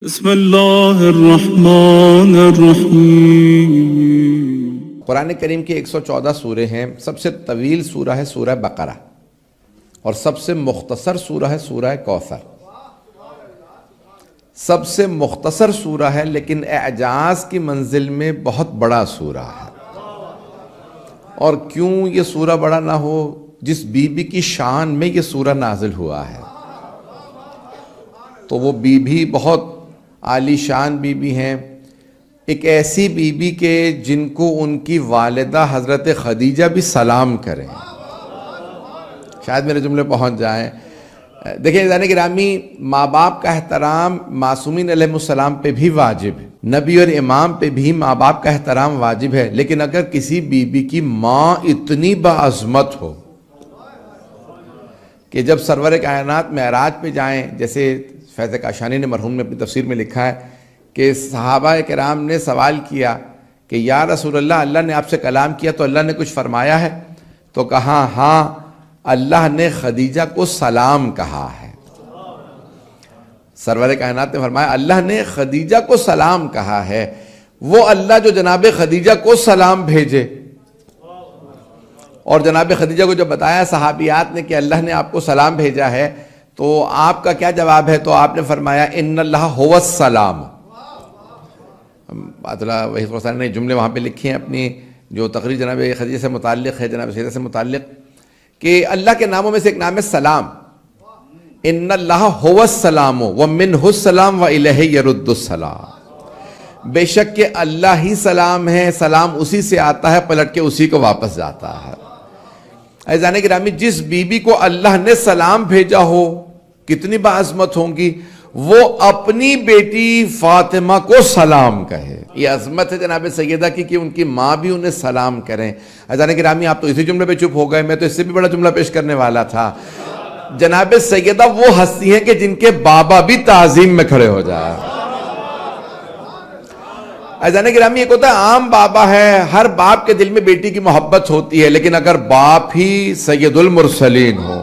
بسم اللہ الرحمن الرحیم۔ قرآن کریم کی 114 سورے ہیں۔ سب سے طویل سورہ ہے سورہ بقرہ، اور سب سے مختصر سورہ ہے سورہ کوثر۔ سب سے مختصر سورہ ہے لیکن اعجاز کی منزل میں بہت بڑا سورہ ہے۔ اور کیوں یہ سورہ بڑا نہ ہو؟ جس بی بی کی شان میں یہ سورہ نازل ہوا ہے، تو وہ بی بی بہت عالی شان بی بی ہیں۔ ایک ایسی بی بی کے جن کو ان کی والدہ حضرت خدیجہ بھی سلام کریں۔ شاید میرے جملے پہنچ جائیں۔ دیکھیں عزیزان گرامی، ماں باپ کا احترام معصومین علیہ السلام پہ بھی واجب ہے، نبی اور امام پہ بھی ماں باپ کا احترام واجب ہے، لیکن اگر کسی بی بی کی ماں اتنی باعظمت ہو کہ جب سرور کائنات معراج پہ جائیں، جیسے فیض کاشانی نے مرحوم نے اپنی تفسیر میں لکھا ہے کہ صحابہ کرام نے سوال کیا کہ یا رسول اللہ، اللہ نے آپ سے کلام کیا تو اللہ نے کچھ فرمایا ہے؟ تو کہا ہاں، اللہ نے خدیجہ کو سلام کہا ہے۔ سرور کائنات نے فرمایا اللہ نے خدیجہ کو سلام کہا ہے۔ وہ اللہ جو جناب خدیجہ کو سلام بھیجے، اور جناب خدیجہ کو جب بتایا صحابیات نے کہ اللہ نے آپ کو سلام بھیجا ہے، تو آپ کا کیا جواب ہے؟ تو آپ نے فرمایا ان اللہ هو السلام۔ وحید خراسانی نے جملے وہاں پہ لکھے ہیں اپنی جو تقریر جناب خدیجہ سے متعلق ہے، جناب سیدہ سے متعلق، کہ اللہ کے ناموں میں سے ایک نام ہے سلام۔ ان اللہ هو السلام ومنہ السلام والیہ یرد السلام۔ بے شک کہ اللہ ہی سلام ہے، سلام اسی سے آتا ہے، پلٹ کے اسی کو واپس جاتا ہے۔ عزیزان گرامی، جس بی بی کو اللہ نے سلام بھیجا ہو، کتنی باعظمت ہوں گی، وہ اپنی بیٹی فاطمہ کو سلام کہے۔ یہ عظمت ہے جناب سیدہ کی کہ ان کی ماں بھی انہیں سلام کریں۔ عزیزان گرامی، آپ تو اسی جملے پہ چپ ہو گئے، میں تو اس سے بھی بڑا جملہ پیش کرنے والا تھا۔ جناب سیدہ وہ ہستی ہیں کہ جن کے بابا بھی تعظیم میں کھڑے ہو جائے۔ عزیزان گرامی، ایک ہوتا ہے عام بابا ہے، ہر باپ کے دل میں بیٹی کی محبت ہوتی ہے، لیکن اگر باپ ہی سید المرسلین ہو،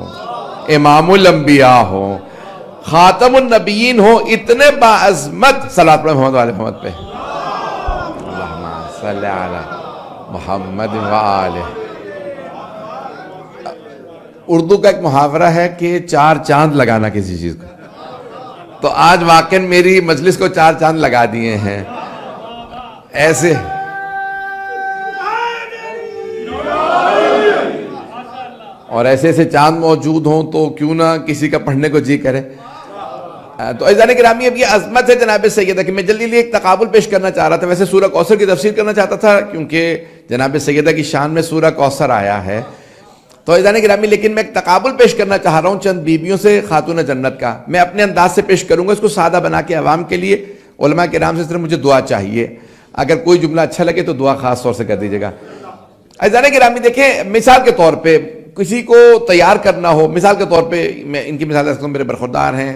امام الانبیاء ہو، خاتم النبیین ہو، اتنے باعظمت، صلاۃ پڑھیں محمد وآل محمد پہ، اللہم صلی علی محمد وآلہ۔ اردو کا ایک محاورہ ہے کہ 4 چاند لگانا کسی چیز کو، تو آج واقعاً میری مجلس کو 4 چاند لگا دیے ہیں۔ ایسے اور ایسے چاند موجود ہوں تو کیوں نہ کسی کا پڑھنے کو جی کرے۔ تو عزیزان گرامی، اب یہ عظمت ہے جناب سیدہ کہ میں جلدی ایک تقابل پیش کرنا چاہ رہا تھا۔ ویسے سورہ کوثر کی تفسیر کرنا چاہتا تھا کیونکہ جناب سیدہ کی شان میں سورہ کوثر آیا ہے، تو عزیزان گرامی لیکن میں ایک تقابل پیش کرنا چاہ رہا ہوں چند بیویوں سے خاتون جنت کا۔ میں اپنے انداز سے پیش کروں گا، اس کو سادہ بنا کے عوام کے لیے۔ علماء کرام سے صرف مجھے دعا چاہیے، اگر کوئی جملہ اچھا لگے تو دعا خاص طور سے کر دیجیے گا۔ عزیزان گرامی دیکھیں، مثال کے طور پہ کسی کو تیار کرنا ہو، مثال کے طور پہ میں ان کی مثال دے سکتا ہوں، میرے برخوردار ہیں،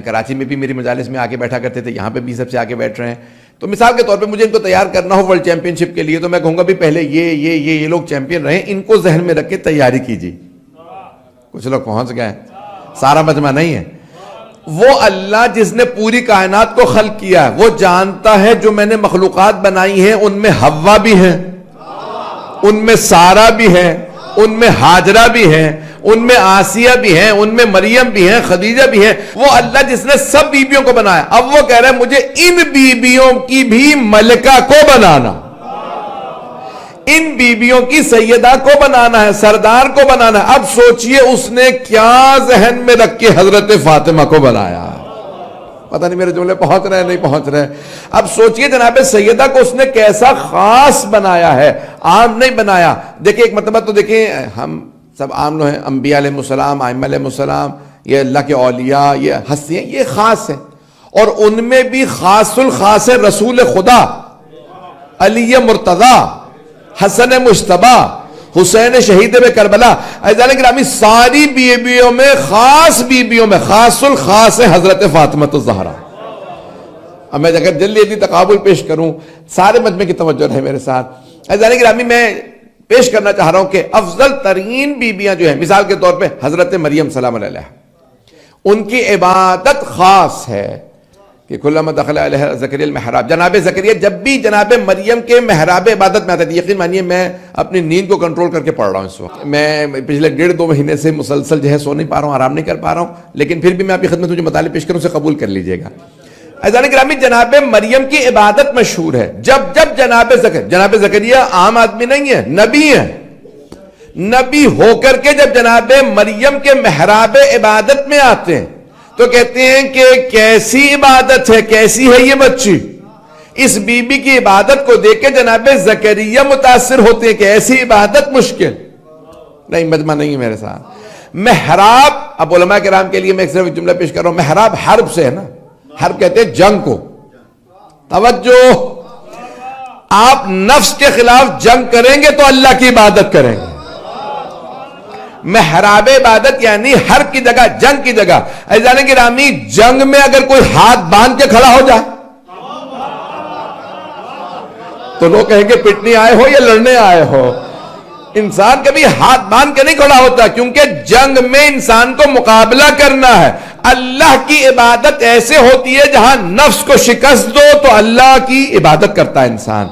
کراچی میں بھی میری مجالس میں آ کے بیٹھا کرتے تھے، یہاں پہ بھی سب سے آ کے بیٹھ رہے ہیں۔ تو مثال کے طور پہ مجھے ان کو تیار کرنا ہو ورلڈ چیمپئن شپ کے لیے، تو میں کہوں گا بھی پہلے یہ لوگ چیمپئن رہے، ان کو ذہن میں رکھ کے تیاری کیجیے۔ کچھ لوگ پہنچ گئے، سارا مجمع نہیں ہے۔ وہ اللہ جس نے پوری کائنات کو خلق کیا ہے، وہ جانتا ہے جو میں نے مخلوقات بنائی ہیں ان میں حوا بھی ہیں، ان میں سارا بھی ہے، ان میں ہاجرہ بھی ہیں، ان میں آسیہ بھی ہیں، ان میں مریم بھی ہیں، خدیجہ بھی ہیں۔ وہ اللہ جس نے سب بیبیوں کو بنایا، اب وہ کہہ رہے ہیں مجھے ان بیبیوں کی بھی ملکہ کو بنانا، ان بیبیوں کی سیدہ کو بنانا ہے، سردار کو بنانا ہے۔ اب سوچئے اس نے کیا ذہن میں رکھ کے حضرت فاطمہ کو بنایا۔ پتہ نہیں میرے جملے پہنچ رہے ہیں نہیں پہنچ رہے۔ اب سوچئے جناب سیدہ کو اس نے کیسا خاص بنایا ہے، عام نہیں بنایا۔ دیکھیں ایک مرتبہ تو دیکھیں، ہم سب عام لوگ ہیں، انبیاء علیہ السلام، ائمہ علیہ السلام، یہ اللہ کے اولیاء، یہ ہستی ہیں، یہ خاص ہیں، اور ان میں بھی خاص الخاص ہے رسول خدا، علی مرتضیٰ، حسن مجتبیٰ، حسین شہید میں کربلا۔ عزیزان گرامی، ساری بیویوں میں خاص الخاص ہے حضرت فاطمہ الزہرا۔ اب میں اگر جلدی تقابل پیش کروں، سارے مجمع کی توجہ رہے میرے ساتھ۔ عزیزان گرامی، میں پیش کرنا چاہ رہا ہوں کہ افضل ترین بیویاں جو ہیں، مثال کے طور پہ حضرت مریم سلام علیہ، ان کی عبادت خاص ہے، کہ کلما دخل علیہ زکریا المحراب، جناب زکریا جب بھی جناب مریم کے محراب عبادت میں آتے تھے. یقین مانیے میں اپنی نیند کو کنٹرول کر کے پڑھ رہا ہوں اس وقت. میں پچھلے 1.5-2 مہینے سے مسلسل جو ہے سو نہیں پا رہا ہوں، آرام نہیں کر پا رہا ہوں، لیکن پھر بھی میں آپ کی خدمت میں جو مطالب پیش کروں اسے قبول کر لیجئے گا. عزیزان گرامی، جناب مریم کی عبادت مشہور ہے. جب جناب زکریا عام آدمی نہیں ہے، نبی ہے. نبی ہو کر کے جب جناب مریم کے محراب عبادت میں آتے ہیں تو کہتے ہیں کہ کیسی عبادت ہے، کیسی ہے یہ بچی. اس بی بی کی عبادت کو دیکھ کے جناب زکریا متاثر ہوتے ہیں کہ ایسی عبادت مشکل نہیں. مجمع نہیں ہے میرے ساتھ. محراب، اب علماء کرام کے لیے میں صرف ایک جملہ پیش کر رہا ہوں. محراب حرب سے ہے نا، حرب کہتے ہیں جنگ کو. توجہ، آپ نفس کے خلاف جنگ کریں گے تو اللہ کی عبادت کریں گے. محراب عبادت یعنی حرب کی جگہ، جنگ کی جگہ. عزیزان گرامی، جنگ میں اگر کوئی ہاتھ باندھ کے کھڑا ہو جائے تو لوگ کہیں گے پٹنے آئے ہو یا لڑنے آئے ہو. انسان کبھی ہاتھ باندھ کے نہیں کھڑا ہوتا، کیونکہ جنگ میں انسان کو مقابلہ کرنا ہے. اللہ کی عبادت ایسے ہوتی ہے جہاں نفس کو شکست دو تو اللہ کی عبادت کرتا ہے انسان.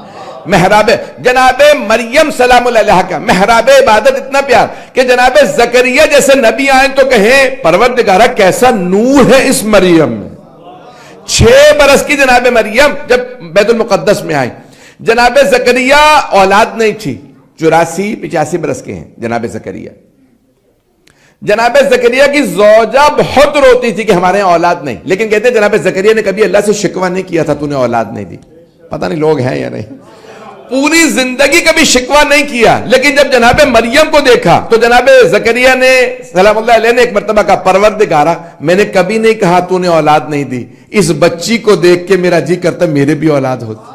محراب جناب مریم سلام اللہ علیہ کا محراب عبادت اتنا پیار کہ جناب زکریا جیسے نبی آئیں تو کہیں پروردگارہ کیسا نور ہے اس مریم میں. 6 برس کی جناب مریم جب بیت المقدس میں آئی، جناب زکریا اولاد نہیں تھی. 84-85 برس کے ہیں جناب زکریا. جناب زکریا کی زوجہ بہت روتی تھی کہ ہمارے یہاں اولاد نہیں، لیکن کہتے ہیں جناب زکریا نے کبھی اللہ سے شکوہ نہیں کیا تھا تو نے اولاد نہیں دی. پتہ نہیں لوگ ہیں یا نہیں. پوری زندگی کبھی شکوہ نہیں کیا، لیکن جب جناب مریم کو دیکھا تو جناب زکریا نے سلام اللہ علیہ نے ایک مرتبہ کہا پروردگارہ میں نے کبھی نہیں کہا تو نے اولاد نہیں دی، اس بچی کو دیکھ کے میرا جی کرتا میرے بھی اولاد ہوتی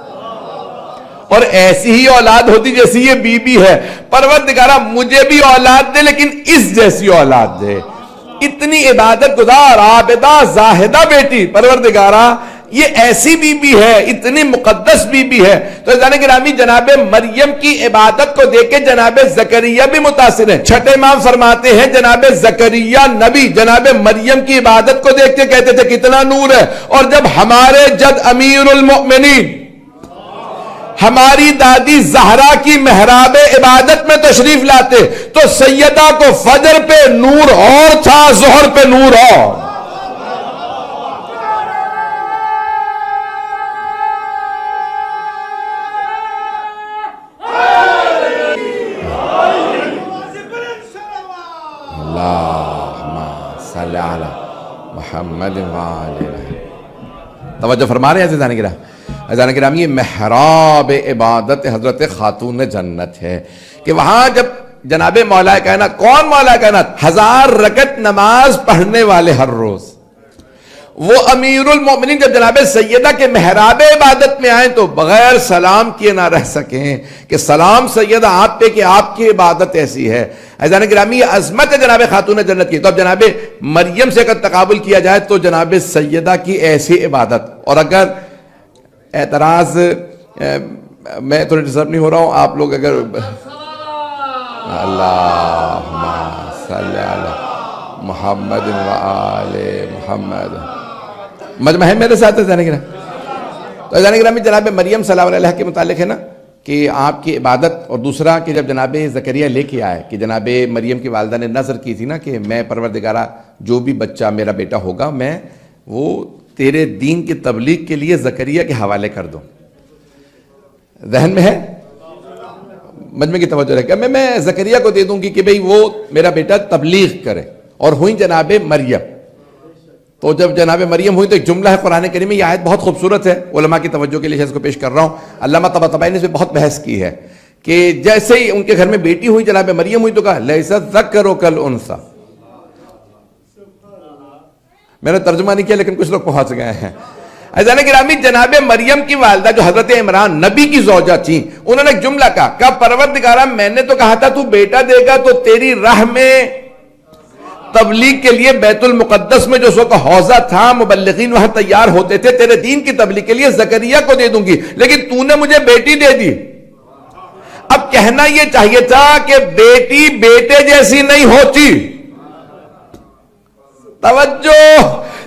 اور ایسی ہی اولاد ہوتی جیسی یہ بی بی ہے. پروردگارہ مجھے بھی اولاد دے لیکن اس جیسی اولاد دے. اتنی عبادت گزار عابدہ زاہدہ بیٹی، پروردگارہ یہ ایسی بی بی ہے، اتنی مقدس بی بی ہے. تو عزیزان گرامی، جناب مریم کی عبادت کو دیکھ کے جناب زکریا بھی متاثر ہیں. چھٹے امام فرماتے ہیں جناب زکریا نبی جناب مریم کی عبادت کو دیکھ کے کہتے تھے کتنا نور ہے. اور جب ہمارے جد امیر المؤمنین ہماری دادی زہرا کی محراب عبادت میں تشریف لاتے تو سیدہ کو فجر پہ نور اور تھا، ظہر پہ نور اور. محمد توجہ فرما رہے ہیں عزیزان کرام. عزیزان کرام، یہ محراب عبادت حضرت خاتون جنت ہے کہ وہاں جب جناب مولا کائنات، کون مولا کائنات؟ 1000 رکعت نماز پڑھنے والے ہر روز، وہ امیر المومنین جب جناب سیدہ کے محراب عبادت میں آئیں تو بغیر سلام کیے نہ رہ سکیں کہ سلام سیدہ آپ پہ کہ آپ کی عبادت ایسی ہے. عزیزان گرامی، یہ عظمت ہے جناب خاتون جنت کی. تو اب جناب مریم سے اگر تقابل کیا جائے تو جناب سیدہ کی ایسی عبادت. اور اگر اعتراض، میں تھوڑا ڈسٹرب نہیں ہو رہا ہوں، آپ لوگ اگر اللہم صلی علی محمد و آل محمد مجمع ہے میرے ساتھ عزیزان گرامی. تو عزیزان گرامی، جناب مریم صلی اللہ علیہ کے متعلق ہے نا کہ آپ کی عبادت، اور دوسرا کہ جب جناب زکریا لے کے آئے کہ جناب مریم کی والدہ نے نظر کی تھی نا کہ میں پروردگارہ جو بھی بچہ میرا بیٹا ہوگا میں وہ تیرے دین کی تبلیغ کے لیے زکریا کے حوالے کر دوں. ذہن میں ہے؟ مجمع کی توجہ رکھے میں زکریا کو دے دوں گی کہ بھئی وہ میرا بیٹا تبلیغ کرے. اور ہوئی جناب مریم. تو جب جناب مریم ہوئی تو ایک جملہ ہے قرآن کریم میں، یہ آیت بہت خوبصورت ہے، علماء کی توجہ کے لیے اس کو پیش کر رہا ہوں. علامہ طباطبائی نے اس پہ بہت بحث کی ہے کہ جیسے ہی ان کے گھر میں بیٹی ہوئی جناب مریم ہوئی تو کہا لیس الذکر کالانثی. میں نے ترجمہ نہیں کیا لیکن کچھ لوگ پہنچ گئے ہیں. عزیزان گرامی، جناب مریم کی والدہ جو حضرت عمران نبی کی زوجہ تھیں، انہوں نے ایک جملہ کہا پروردگارہ میں نے تو کہا تھا تو بیٹا دے گا تو تیری راہ میں تبلیغ کے لیے بیت المقدس میں جو اس وقت حوضہ تھا مبلغین وہاں تیار ہوتے تھے تیرے دین کی تبلیغ کے لیے زکریا کو دے دوں گی، لیکن تو نے مجھے بیٹی دے دی. اب کہنا یہ چاہیے تھا کہ بیٹی بیٹے جیسی نہیں ہوتی. توجہ،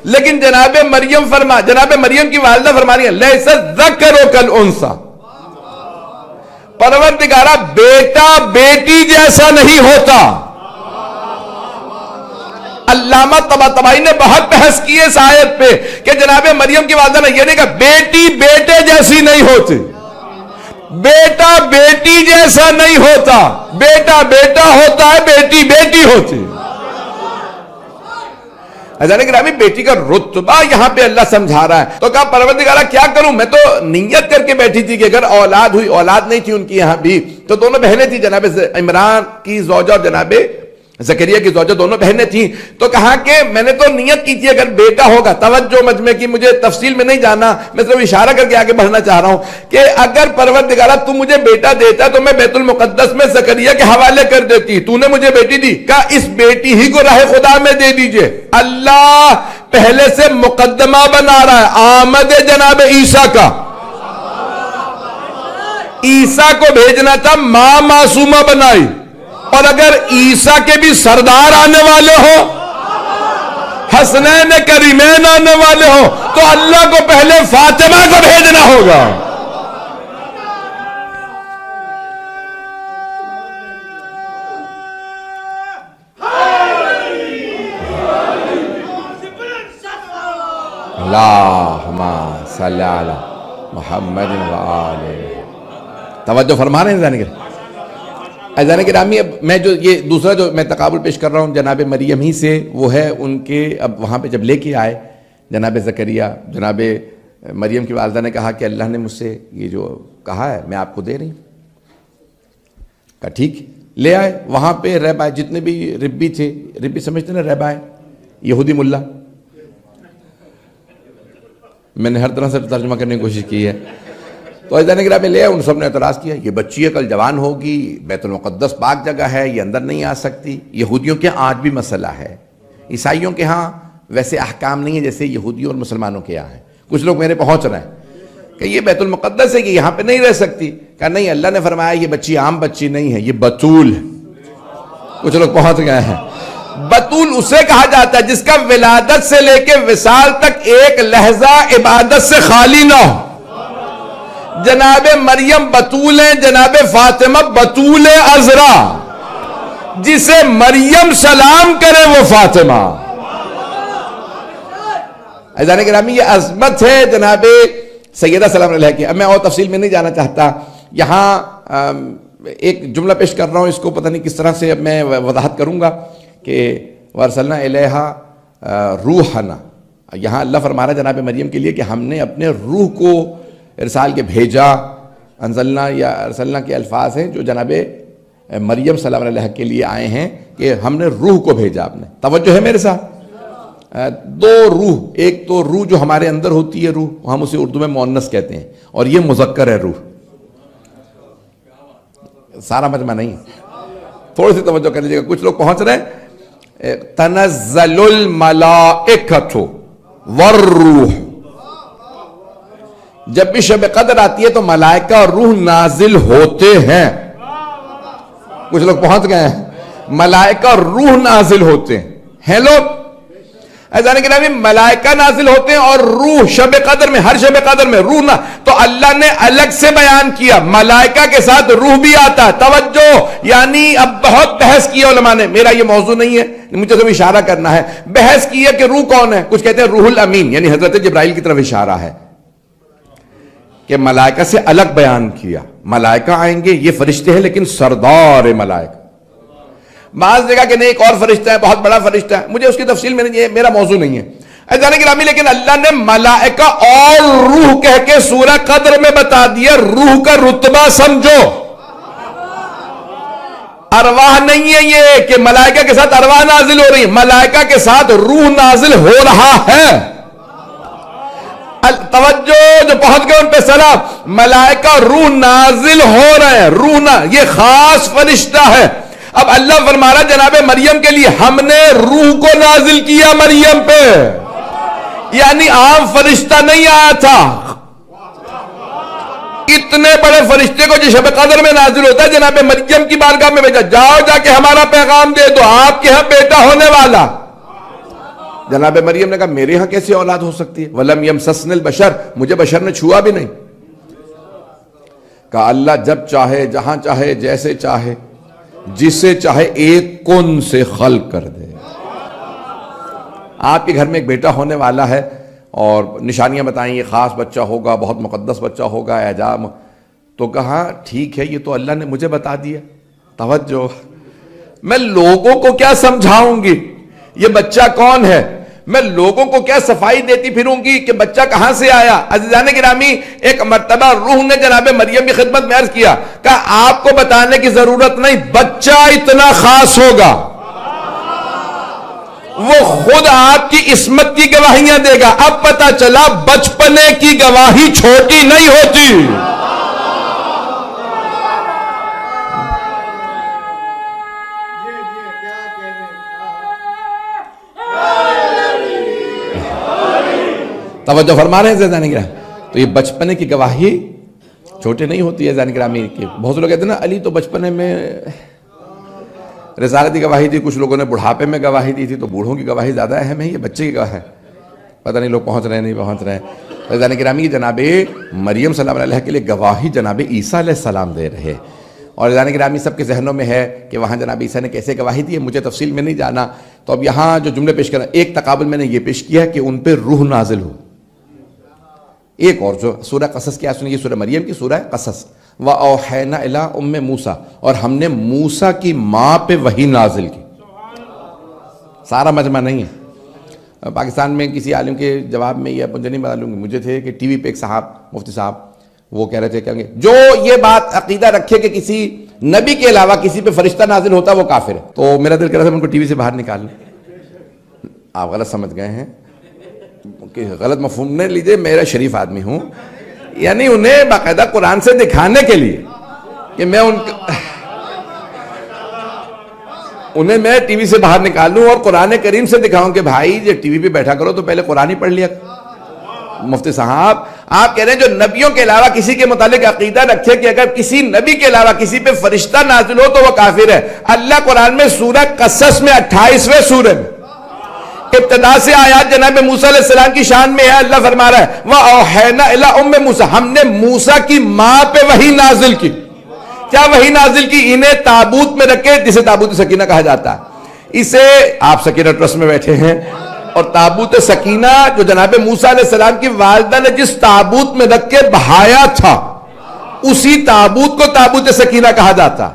لیکن جناب مریم کی والدہ فرما رہی ہیں لیس الذکر کالانثی، پروردگارہ بیٹا بیٹی جیسا نہیں ہوتا۔ علامہ طباطبائی نے بہت بحث کی ہے اس آیت پہ کہ جناب مریم کی والدہ نے یہ نہیں کہا بیٹی بیٹے جیسی نہیں ہوتی، بیٹا بیٹی جیسا نہیں ہوتا، بیٹا بیٹا ہوتا ہے، بیٹی بیٹی ہوتی۔ عزیزان گرامی، بیٹی کا رتبہ یہاں پہ اللہ سمجھا رہا ہے۔ تو کہا پروردگارہ کیا کروں، میں تو نیت کر کے بیٹھی تھی کہ اگر اولاد ہوئی، اولاد نہیں تھی ان کی یہاں بھی، تو دونوں بہنیں تھی، جناب عمران کی زوجہ اور جناب زکریا کی زوجہ، دونوں بہنیں تھیں۔ تو کہا کہ میں نے تو نیت کی تھی اگر بیٹا ہوگا، توجہ مجمع کی، مجھے تفصیل میں نہیں جانا، میں صرف اشارہ کر کے آگے بڑھنا چاہ رہا ہوں کہ اگر پروردگارہ تو مجھے بیٹا دیتا تو میں بیت المقدس میں زکریا کے حوالے کر دیتی، تو نے مجھے بیٹی دی، کہا اس بیٹی ہی کو راہ خدا میں دے دیجئے۔ اللہ پہلے سے مقدمہ بنا رہا ہے آمد جناب عیسیٰ کا۔ عیسیٰ کو بھیجنا تھا، ماں معصومہ بنائی، اور اگر عیسیٰ کے بھی سردار آنے والے ہو، حسنین کریمین آنے والے ہو، تو اللہ کو پہلے فاطمہ کو بھیجنا ہوگا۔ اللہم صلی علی محمد وآلہ۔ توجہ فرما رہے ہیں عزیزان گرامی؟ اب میں جو یہ دوسرا جو میں تقابل پیش کر رہا ہوں جناب مریم ہی سے، وہ ہے ان کے اب وہاں پہ جب لے کے آئے جناب زکریا، جناب مریم کی والدہ نے کہا کہ اللہ نے مجھ سے یہ جو کہا ہے میں آپ کو دے رہی ہوں۔ کہا ٹھیک، لے آئے۔ وہاں پہ رہبائے جتنے بھی ربی تھے، ربی سمجھتے نا رہبائے، یہودی ملا، میں نے ہر طرح سے ترجمہ کرنے کی کوشش کی ہے۔ تو عزیزان گرامی لے آئے، ان سب نے اعتراض کیا یہ بچی ہے، کل جوان ہوگی، بیت المقدس پاک جگہ ہے، یہ اندر نہیں آ سکتی۔ یہودیوں کے آج بھی مسئلہ ہے، عیسائیوں کے ہاں ویسے احکام نہیں ہے جیسے یہودیوں اور مسلمانوں کے یہاں ہیں۔ کچھ لوگ میرے پہنچ رہے ہیں کہ یہ بیت المقدس ہے، کہ یہاں پہ نہیں رہ سکتی۔ کہا نہیں، اللہ نے فرمایا یہ بچی عام بچی نہیں ہے، یہ بطول ہے۔ کچھ لوگ پہنچ گئے ہیں۔ بطول اسے کہا جاتا ہے جس کا ولادت سے لے کے وصال تک ایک لحظہ عبادت سے خالی نہ ہو۔ جناب مریم بطول ہیں، جناب فاطمہ بطول عذرا، جسے مریم سلام کرے وہ فاطمہ۔ عزیزان گرامی، یہ عظمت ہے جناب سیدہ سلام علیہ کی۔ اب میں اور تفصیل میں نہیں جانا چاہتا، یہاں ایک جملہ پیش کر رہا ہوں، اس کو پتہ نہیں کس طرح سے اب میں وضاحت کروں گا کہ وَأَرْسَلْنَا إِلَيْهَا رُوحَنَا، یہاں اللہ فرما رہا ہے جناب مریم کے لیے کہ ہم نے اپنے روح کو ارسال کے بھیجا۔ انزلنا یا ارسلنا کے الفاظ ہیں جو جناب مریم صلی اللہ علیہ کے لیے آئے ہیں کہ ہم نے روح کو بھیجا۔ آپ نے توجہ ہے میرے ساتھ؟ دو روح، ایک تو روح جو ہمارے اندر ہوتی ہے، روح ہم اسے اردو میں مؤنث کہتے ہیں، اور یہ مذکر ہے روح۔ سارا مجمع نہیں، تھوڑی سی توجہ کر لیجیے گا، کچھ لوگ پہنچ رہے ہیں۔ تنزل الملائکۃ والروح، جب بھی شب قدر آتی ہے تو ملائکہ اور روح نازل ہوتے ہیں۔ کچھ لوگ پہنچ گئے ہیں، ملائکہ اور روح نازل ہوتے ہیں لوگ۔ عزیزان گرامی، ملائکہ نازل ہوتے ہیں اور روح شب قدر میں، ہر شب قدر میں روح نہ، تو اللہ نے الگ سے بیان کیا ملائکہ کے ساتھ روح بھی آتا ہے۔ توجہ، یعنی اب بہت بحث کی علماء نے، میرا یہ موضوع نہیں ہے، مجھے تو اشارہ کرنا ہے۔ بحث کی ہے کہ روح کون ہے، کچھ کہتے ہیں روح الامین، یعنی حضرت جبرائیل کی طرف اشارہ ہے کہ ملائکہ سے الگ بیان کیا۔ ملائکہ آئیں گے، یہ فرشتے ہیں لیکن سردار ملائکہ۔ بعض جگہ کہ نہیں ایک اور فرشتہ ہے، بہت بڑا فرشتہ ہے، مجھے اس کی تفصیل میں نہیں، یہ میرا موضوع نہیں ہے عزیزان گرامی۔ لیکن اللہ نے ملائکہ اور روح کہہ کے سورہ قدر میں بتا دیا، روح کا رتبہ سمجھو۔ ارواح نہیں ہے یہ کہ ملائکہ کے ساتھ ارواح نازل ہو رہی، ملائکہ کے ساتھ روح نازل ہو رہا ہے۔ توجہ، جو پہنچ گئے ان پہ سلام۔ ملائکہ روح نازل ہو رہے ہیں، روح یہ خاص فرشتہ ہے۔ اب اللہ فرما رہا جناب مریم کے لیے ہم نے روح کو نازل کیا مریم پہ، یعنی عام فرشتہ نہیں آیا تھا۔ اتنے بڑے فرشتے کو جو شب قدر میں نازل ہوتا ہے جناب مریم کی بارگاہ میں بھیجا، جاؤ جا کے ہمارا پیغام دے دو، آپ کے ہاں بیٹا ہونے والا۔ جناب مریم نے کہا میرے ہاں کیسی اولاد ہو سکتی ہے؟ وَلَمْ يَمْسَسْنِ الْبَشَرُ، مجھے بشر نے چھوا بھی نہیں. کہا اللہ جب چاہے، جہاں چاہے، جیسے چاہے، جسے چاہے ایک کن سے خلق کر دے. آپ کے گھر میں ایک بیٹا ہونے والا ہے اور نشانیاں بتائیں، یہ خاص بچہ ہوگا، بہت مقدس بچہ ہوگا، اعجاب. تو کہا ٹھیک ہے، یہ تو اللہ نے مجھے بتا دیا. توجہ، میں لوگوں کو کیا سمجھاؤں گی یہ بچہ کون ہے؟ میں لوگوں کو کیا صفائی دیتی پھروں گی کہ بچہ کہاں سے آیا؟ عزیزان گرامی، ایک مرتبہ روح نے جناب مریم کی خدمت میں عرض کیا کہ آپ کو بتانے کی ضرورت نہیں، بچہ اتنا خاص ہوگا وہ خود آپ کی عصمت کی گواہیاں دے گا. اب پتا چلا بچپنے کی گواہی چھوٹی نہیں ہوتی. توجہ فرما رہے ہیں زیدان گرامی. تو یہ بچپنے کی گواہی چھوٹے نہیں ہوتی ہے زیدان گرامی کی. بہت سے لوگ کہتے ہیں نا علی تو بچپنے میں رسالتی گواہی دی، کچھ لوگوں نے بڑھاپے میں گواہی دی تھی، تو بوڑھوں کی گواہی زیادہ اہم ہے، یہ بچے کی گواہی ہے. پتہ نہیں لوگ پہنچ رہے ہیں نہیں پہنچ رہے ہیں. زیدان گرامی جناب مریم صلی اللہ علیہ کے لیے گواہی جناب عیسیٰ علیہ السلام دے رہے. اور زیدان گرامی سب کے ذہنوں میں ہے کہ وہاں جناب عیسیٰ نے کیسے گواہی دی ہے، مجھے تفصیل میں نہیں جانا. تو اب یہاں جو جملے پیش کرنا، ایک تقابل میں نے یہ پیش کیا کہ ان پہ روح نازل ہو. ایک اور جو سورہ قصص کیا سنیے، سورہ مریم کی سورہ قصص. وَأَوْحَيْنَا إِلَىٰ أُمِّ مُوسَىٰ، اور ہم نے موسیٰ کی ماں پہ وحی نازل کی. سارا مجمع نہیں ہے. پاکستان میں کسی عالم کے جواب میں یہ مجھے نہیں معلوم، مجھے تھے کہ ٹی وی پہ ایک صاحب مفتی صاحب وہ کہہ رہے تھے کہ جو یہ بات عقیدہ رکھے کہ کسی نبی کے علاوہ کسی پہ فرشتہ نازل ہوتا وہ کافر ہے. تو میرا دل کہہ رہا تھا ان کو ٹی وی سے باہر نکال لیں. آپ غلط سمجھ گئے ہیں کہ غلط مفہوم نہ لیجئے، میرا شریف آدمی ہوں، یعنی انہیں باقاعدہ قرآن سے دکھانے کے لیے کہ میں انہیں میں ٹی وی سے باہر نکالوں اور قرآن کریم سے دکھاؤں کہ بھائی یہ ٹی وی پہ بیٹھا کرو تو پہلے قرآن ہی پڑھ لیا. مفتی صاحب آپ کہہ رہے ہیں جو نبیوں کے علاوہ کسی کے متعلق عقیدہ رکھے کہ اگر کسی نبی کے علاوہ کسی پہ فرشتہ نازل ہو تو وہ کافر ہے. اللہ قرآن میں سورہ قصص میں 28ویں سورہ میں ابتدا سے آیات جناب موسیٰ علیہ السلام کی شان میں ہے. اللہ فرما رہا ہے وَأَوْحَيْنَا إِلَىٰ أُمِّ مُوسَىٰ، ہم نے موسیٰ کی ماں پہ وحی نازل کی. کیا وحی نازل کی؟ انہیں تابوت میں رکھے، جسے تابوت سکینہ کہا جاتا ہے. اسے آپ سکینہ ٹرسٹ میں بیٹھے ہیں اور تابوت سکینہ جو جناب موسیٰ علیہ السلام کی والدہ نے جس تابوت میں رکھ کے بہایا تھا اسی تابوت کو تابوت سکینہ کہا جاتا.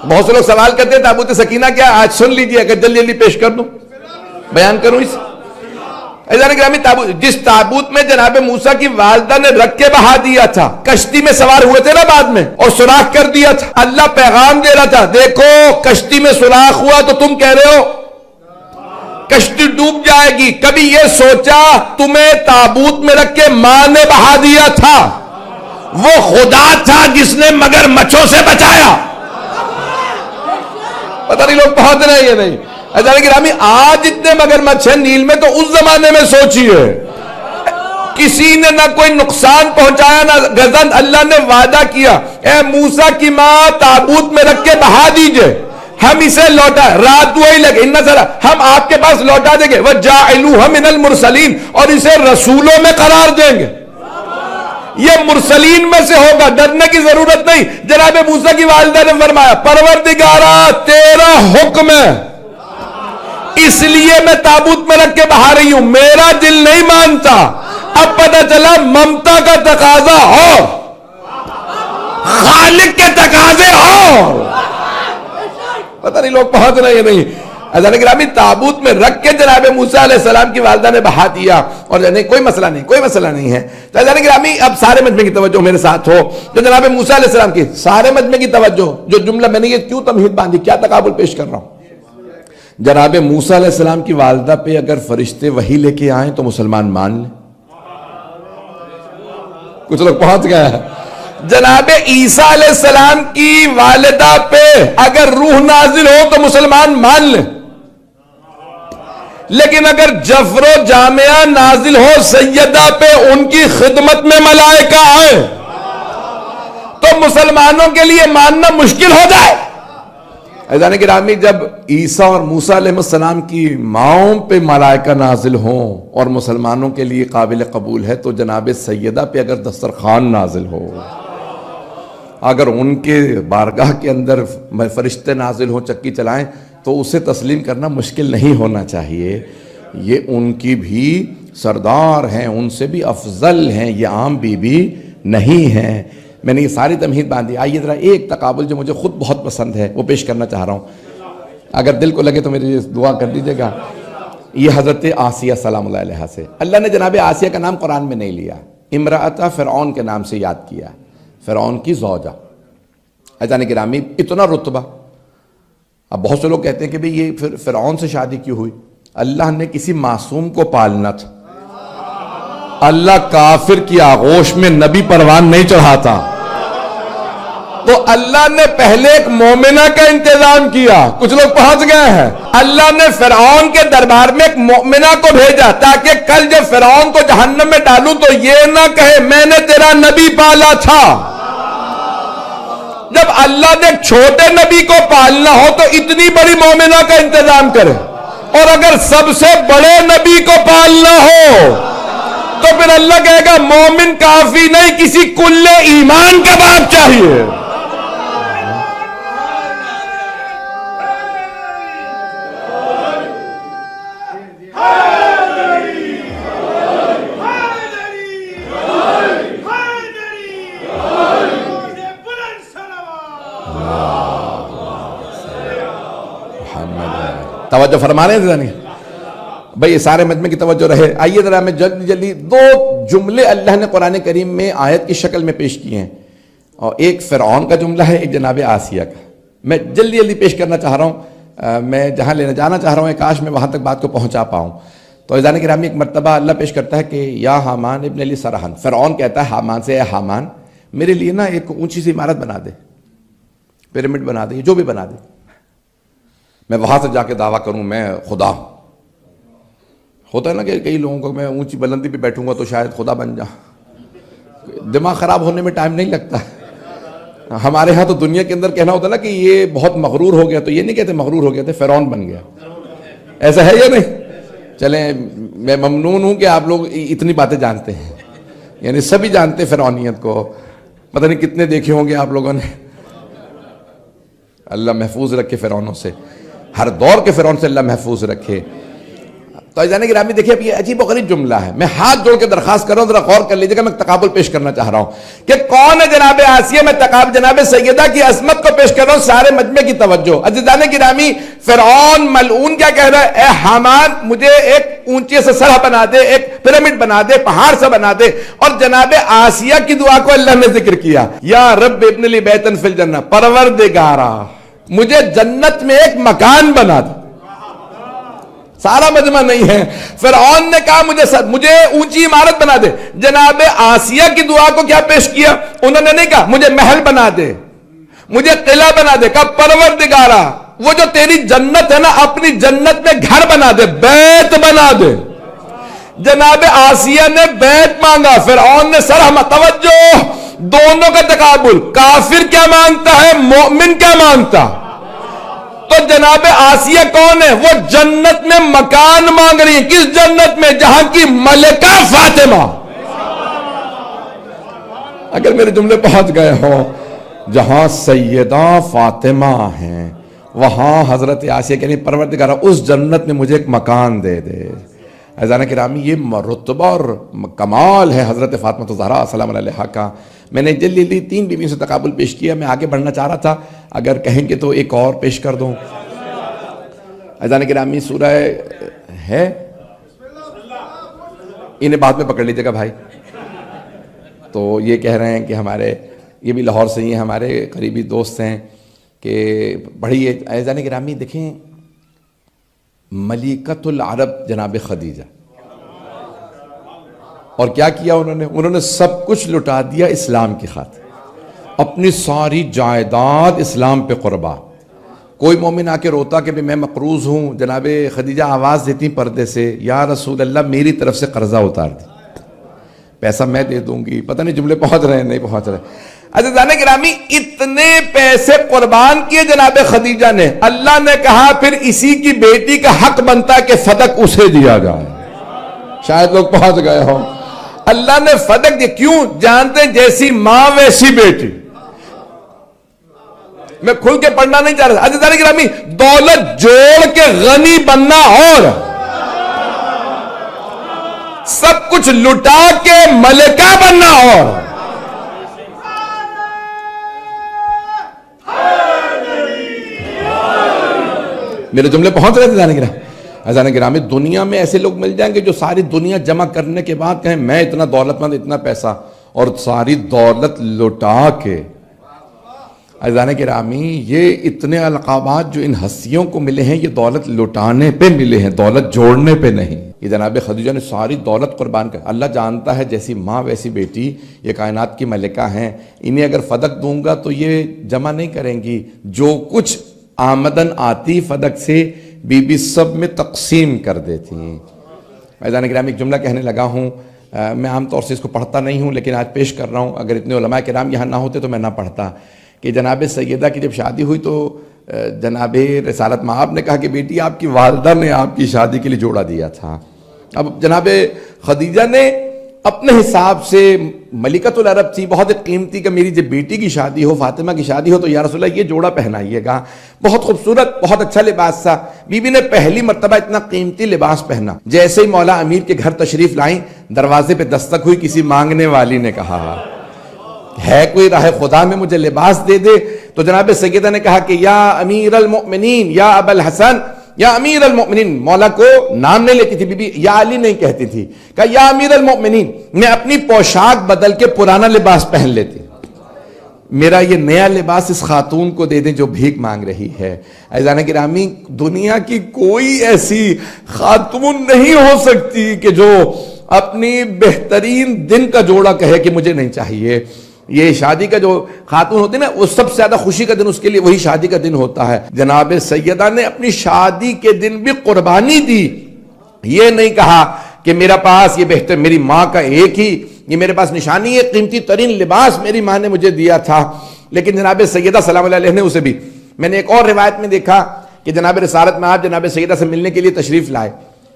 بہت سے لوگ سوال کرتے ہیں تابوت سکینہ کیا؟ آج سن لیجئے، اگر جلدی جلدی پیش کر دوں، بیان کروں اس جس تابوت میں جناب موسیٰ کی والدہ نے رکھ کے بہا دیا تھا. کشتی میں سوار ہوئے تھے نا بعد میں اور سوراخ کر دیا تھا. اللہ پیغام دے رہا تھا دیکھو کشتی میں سوراخ ہوا تو تم کہہ رہے ہو کشتی ڈوب جائے گی. کبھی یہ سوچا تمہیں تابوت میں رکھ کے ماں نے بہا دیا تھا، وہ خدا تھا جس نے مگر مچھوں سے بچایا. پتہ نہیں لوگ پہنچ رہے ہیں یہ نہیں. آج اتنے مگرمچھ ہیں نیل میں تو اس زمانے میں سوچیے کسی نے نہ کوئی نقصان پہنچایا نہ غزن. اللہ نے وعدہ کیا اے موسیٰ کی ماں تابوت میں رکھ کے بہا دیجئے، ہم اسے لوٹا، رات وہی لگے ہم آپ کے پاس لوٹا دیں گے. وَجَعِلُوهَ مِنَ الْمُرْسَلِينَ، اور اسے رسولوں میں قرار دیں گے. یہ مرسلین میں سے ہوگا، ڈرنے کی ضرورت نہیں. جناب موسیٰ کی والدہ نے فرمایا پروردگارا تیرا حکم ہے اس لیے میں تابوت میں رکھ کے بہا رہی ہوں، میرا دل نہیں مانتا. اب پتہ چلا ممتا کا تقاضا اور خالق کے تقاضے اور پتہ نہیں لوگ پہنچ رہے ہیں نہیں. حضرت گرامی تابوت میں رکھ کے جناب موسیٰ علیہ السلام کی والدہ نے بہا دیا اور نہیں کوئی مسئلہ نہیں، کوئی مسئلہ نہیں ہے. تو حضرت گرامی اب سارے مجمع کی توجہ میرے ساتھ ہو. جو جناب موسیٰ علیہ السلام کی سارے مجمع کی توجہ، جو جملہ میں نے یہ کیوں تمہید باندھی، کیا تقابل پیش کر رہا ہوں. جناب موسیٰ علیہ السلام کی والدہ پہ اگر فرشتے وحی لے کے آئیں تو مسلمان مان لیں. کچھ لوگ پہنچ گئے ہیں. جناب عیسیٰ علیہ السلام کی والدہ پہ اگر روح نازل ہو تو مسلمان مان لیں. لیکن اگر جفر و جامعہ نازل ہو سیدہ پہ، ان کی خدمت میں ملائکہ آئے تو مسلمانوں کے لیے ماننا مشکل ہو جائے. عزیزان گرامی، جب عیسیٰ اور موسیٰ علیہ السلام کی ماؤں پہ ملائکہ نازل ہوں اور مسلمانوں کے لیے قابل قبول ہے، تو جناب سیدہ پہ اگر دسترخوان نازل ہو، اگر ان کے بارگاہ کے اندر فرشتے نازل ہوں چکی چلائیں، تو اسے تسلیم کرنا مشکل نہیں ہونا چاہیے۔ یہ ان کی بھی سردار ہیں، ان سے بھی افضل ہیں، یہ عام بی بی نہیں ہیں۔ میں نے یہ ساری تمہید باندھی۔ آئیے ذرا ایک تقابل جو مجھے خود بہت پسند ہے وہ پیش کرنا چاہ رہا ہوں، اگر دل کو لگے تو میری دعا کر دیجیے گا۔ یہ حضرت آسیہ سلام اللہ علیہ سے، اللہ نے جناب آسیہ کا نام قرآن میں نہیں لیا، امرأۃ فرعون کے نام سے یاد کیا، فرعون کی زوجہ۔ عزیزان گرامی، اتنا رتبہ۔ اب بہت سے لوگ کہتے ہیں کہ بھئی یہ پھر فرعون سے شادی کیوں ہوئی؟ اللہ نے کسی معصوم کو پالنا تھا، اللہ کافر کی آغوش میں نبی پروان نہیں چڑھاتا، تو اللہ نے پہلے ایک مومنہ کا انتظام کیا۔ کچھ لوگ پہنچ گئے ہیں۔ اللہ نے فرعون کے دربار میں ایک مومنہ کو بھیجا تاکہ کل جب فرعون کو جہنم میں ڈالوں تو یہ نہ کہے میں نے تیرا نبی پالا تھا۔ جب اللہ نے ایک چھوٹے نبی کو پالنا ہو تو اتنی بڑی مومنہ کا انتظام کرے، اور اگر سب سے بڑے نبی کو پالنا ہو تو پھر اللہ کہے گا مومن کافی نہیں، کسی کل ایمان کا باپ چاہیے۔ توجہ فرما رہے ہیں زانی بھئی، سارے مجمع کی توجہ رہے۔ آئیے ذرا میں جلدی جلدی دو جملے اللہ نے قرآن کریم میں آیت کی شکل میں پیش کیے ہیں، اور ایک فرعون کا جملہ ہے، ایک جناب آسیہ کا۔ میں جلدی جلدی پیش کرنا چاہ رہا ہوں، میں جہاں لینا جانا چاہ رہا ہوں کاش میں وہاں تک بات کو پہنچا پاؤں۔ تو عزیزان گرامی، ایک مرتبہ اللہ پیش کرتا ہے کہ یا حامان ابن لی سرحن، فرعون کہتا ہے حامان سے، اے حامان میرے لیے نا ایک اونچی سی عمارت بنا دے، پیرامڈ بنا دے، جو بھی بنا دے، میں وہاں سے جا کے دعویٰ کروں میں خدا ہوں۔ ہوتا ہے نا کہ کئی لوگوں کو میں اونچی بلندی پہ بیٹھوں گا تو شاید خدا بن جاؤں، دماغ خراب ہونے میں ٹائم نہیں لگتا۔ ہمارے ہاں تو دنیا کے اندر کہنا ہوتا ہے نا کہ یہ بہت مغرور ہو گیا، تو یہ نہیں کہتے مغرور ہو گیا تھے، فرعون بن گیا۔ ایسا ہے یا نہیں؟ چلیں، میں ممنون ہوں کہ آپ لوگ اتنی باتیں جانتے ہیں، یعنی سبھی جانتے فرعونیت کو، پتہ نہیں کتنے دیکھے ہوں گے آپ لوگوں نے۔ اللہ محفوظ رکھے فرعونوں سے، ہر دور کے فرعون سے اللہ محفوظ رکھے۔ تو عزیزان گرامی دیکھیں، اب یہ عجیب و غریب جملہ ہے، میں ہاتھ جوڑ کے درخواست کر رہا ہوں، ذرا غور کر لیجیے گا، میں تقابل پیش کرنا چاہ رہا ہوں کہ کون ہے جناب آسیہ، میں تقابل جناب سیدہ کی عظمت کو پیش کر رہا ہوں، سارے مجمع کی توجہ۔ عزیزان گرامی، فرعون ملعون کیا کہہ رہا ہے؟ اے حامان مجھے ایک اونچے سے سرح بنا دے، ایک پیرامڈ بنا دے، پہاڑ سے بنا دے۔ اور جناب آسیہ کی دعا کو اللہ نے ذکر کیا، یا رب ابن لی بیتن فی الجنہ، پروردگارا مجھے جنت میں ایک مکان بنا دے۔ سارا مجمع نہیں ہے، فرعون نے کہا مجھے اونچی عمارت بنا دے۔ جناب آسیہ کی دعا کو کیا پیش کیا؟ انہوں نے نہیں کہا مجھے محل بنا دے، مجھے قلعہ بنا دے، کہا پروردگارا وہ جو تیری جنت ہے نا، اپنی جنت میں گھر بنا دے، بیت بنا دے۔ جناب آسیہ نے بیت مانگا، فرعون نے سرح۔ توجہ، دونوں کا تقابل، کافر کیا مانگتا ہے، مومن کیا مانگتا؟ تو جناب آسیہ کون ہے؟ وہ جنت میں مکان مانگ رہی ہے۔ کس جنت میں؟ جہاں کی ملکہ فاطمہ۔ اگر میرے جملے پہنچ گئے ہوں، جہاں سیدہ فاطمہ ہیں وہاں حضرت آسیہ کہنے پروردگارہ اس جنت میں مجھے ایک مکان دے دے۔ عزیزان کرامی، یہ رتبہ اور کمال ہے حضرت فاطمہ الزہرا سلام علیہا کا۔ میں نے جلدی 3 بیویوں سے تقابل پیش کیا، میں آگے بڑھنا چاہ رہا تھا، اگر کہیں گے تو ایک اور پیش کر دوں۔ عزیزان کرامی، سورہ ہے، انہیں بعد میں پکڑ لیجیے گا بھائی۔ تو یہ کہہ رہے ہیں کہ ہمارے، یہ بھی لاہور سے ہی ہیں، ہمارے قریبی دوست ہیں، کہ پڑھیے۔ عزیزان کرامی دیکھیں، ملکۃ العرب جناب خدیجہ، اور کیا کیا انہوں نے سب کچھ لٹا دیا اسلام کی خاطر، اپنی ساری جائیداد اسلام پہ قربان۔ کوئی مومن آ کے روتا کہ میں مقروض ہوں، جناب خدیجہ آواز دیتی پردے سے، یا رسول اللہ میری طرف سے قرضہ اتار دی، پیسہ میں دے دوں گی۔ پتہ نہیں جملے پہنچ رہے ہیں نہیں پہنچ رہے۔ عزیزان گرامی اتنے پیسے قربان کیے جناب خدیجہ نے، اللہ نے کہا پھر اسی کی بیٹی کا حق بنتا ہے کہ صدق اسے دیا جائے. شاید لوگ پہنچ گئے ہوں. اللہ نے صدق دیا، کیوں؟ جانتے ہیں جیسی ماں ویسی بیٹی. میں کھل کے پڑھنا نہیں چاہ رہا. عزیزان گرامی دولت جوڑ کے غنی بننا اور سب کچھ لٹا کے ملکہ بننا اور میرے جملے پہنچ رہے تھے عزیزان گرامی. دنیا میں ایسے لوگ مل جائیں گے جو ساری دنیا جمع کرنے کے بعد کہیں میں اتنا دولت مند، اتنا پیسہ، اور ساری دولت لٹا کے. عزیزان گرامی یہ اتنے القابات جو ان ہستیوں کو ملے ہیں یہ دولت لٹانے پہ ملے ہیں، دولت جوڑنے پہ نہیں. یہ جناب خدیجہ نے ساری دولت قربان کر. اللہ جانتا ہے جیسی ماں ویسی بیٹی، یہ کائنات کی ملکہ ہیں، انہیں اگر فدق دوں گا تو یہ جمع نہیں کریں گی. جو کچھ آمدن آتی فدق سے بی بی سب میں تقسیم کر دیتی. عزیزان گرامی ایک جملہ کہنے لگا ہوں، میں عام طور سے اس کو پڑھتا نہیں ہوں لیکن آج پیش کر رہا ہوں. اگر اتنے علماء کرام یہاں نہ ہوتے تو میں نہ پڑھتا. کہ جناب سیدہ کی جب شادی ہوئی تو جناب رسالت مآب نے کہا کہ بیٹی آپ کی والدہ نے آپ کی شادی کے لیے جوڑا دیا تھا. اب جناب خدیجہ نے اپنے حساب سے، ملکۃ العرب تھی، بہت قیمتی، کہ میری جب بیٹی کی شادی ہو، فاطمہ کی شادی ہو تو یا رسول اللہ یہ جوڑا پہنائیے گا. بہت خوبصورت، بہت اچھا لباس تھا. بی بی نے پہلی مرتبہ اتنا قیمتی لباس پہنا. جیسے ہی مولا امیر کے گھر تشریف لائیں، دروازے پہ دستک ہوئی، کسی مانگنے والی نے کہا ہے کوئی راہ خدا میں مجھے لباس دے دے. تو جناب سیدہ نے کہا کہ یا امیر المؤمنین، یا ابا الحسن، یا امیر المؤمنین. مولا کو نام نہیں لیتی تھی بی بی، یا علی نہیں کہتی تھی. کہا یا امیر المؤمنین، میں اپنی پوشاک بدل کے پرانا لباس پہن لیتی، میرا یہ نیا لباس اس خاتون کو دے دیں جو بھیک مانگ رہی ہے. عزیزان گرامی دنیا کی کوئی ایسی خاتون نہیں ہو سکتی کہ جو اپنی بہترین دن کا جوڑا کہے کہ مجھے نہیں چاہیے. یہ شادی کا جو خاتون ہوتی ہے نا، وہ سب سے زیادہ خوشی کا دن اس کے لیے وہی شادی کا دن ہوتا ہے. جناب سیدہ نے اپنی شادی کے دن بھی قربانی دی. یہ نہیں کہا کہ میرا پاس یہ بہتر، میری ماں کا ایک ہی یہ میرے پاس نشانی ہے، قیمتی ترین لباس میری ماں نے مجھے دیا تھا. لیکن جناب سیدہ سلام اللہ علیہ نے اسے بھی، میں نے ایک اور روایت میں دیکھا کہ جناب رسالت میں آپ جناب سیدہ سے ملنے کے لیے تشریف لائے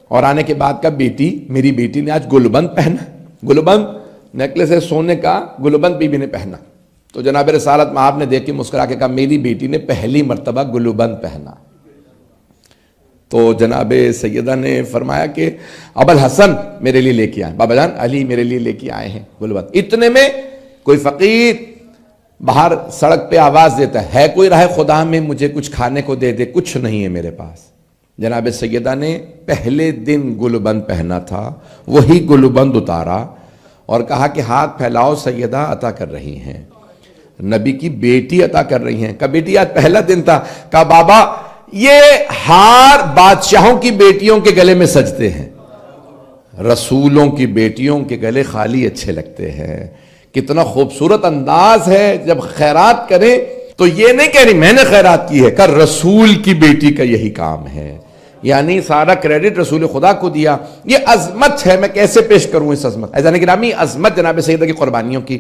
اور آنے کے بعد کا بیٹی، میری بیٹی نے آج گلبند پہنا. گلبند نیکلس ہے سونے کا، گلبند بی بی نے پہنا. تو جناب رسالت میں آپ نے دیکھ کے مسکرا کے کہا میری بیٹی نے پہلی مرتبہ گلبند پہنا. تو جناب سیدہ نے فرمایا کہ ابا الحسن میرے لیے لے کے آئے، بابا جان علی میرے لیے لے کے آئے ہیں گلبند. اتنے میں کوئی فقیر باہر سڑک پہ آواز دیتا ہے کوئی راہ خدا میں مجھے کچھ کھانے کو دے دے، کچھ نہیں ہے میرے پاس. جناب سیدہ نے پہلے دن گلبند پہنا تھا، وہی گلبند اتارا اور کہا کہ ہاتھ پھیلاؤ، سیدہ عطا کر رہی ہیں، نبی کی بیٹی عطا کر رہی ہیں. کہا بیٹی آج پہلا دن تھا. کہا بابا یہ ہار بادشاہوں کی بیٹیوں کے گلے میں سجتے ہیں، رسولوں کی بیٹیوں کے گلے خالی اچھے لگتے ہیں. کتنا خوبصورت انداز ہے. جب خیرات کریں تو یہ نہیں کہہ رہی میں نے خیرات کی ہے، کہ رسول کی بیٹی کا یہی کام ہے. یعنی سارا کریڈٹ رسول خدا کو دیا. یہ عظمت ہے، میں کیسے پیش کروں اس عظمت. عزیزان گرامی عظمت جناب سیدہ کی قربانیوں کی.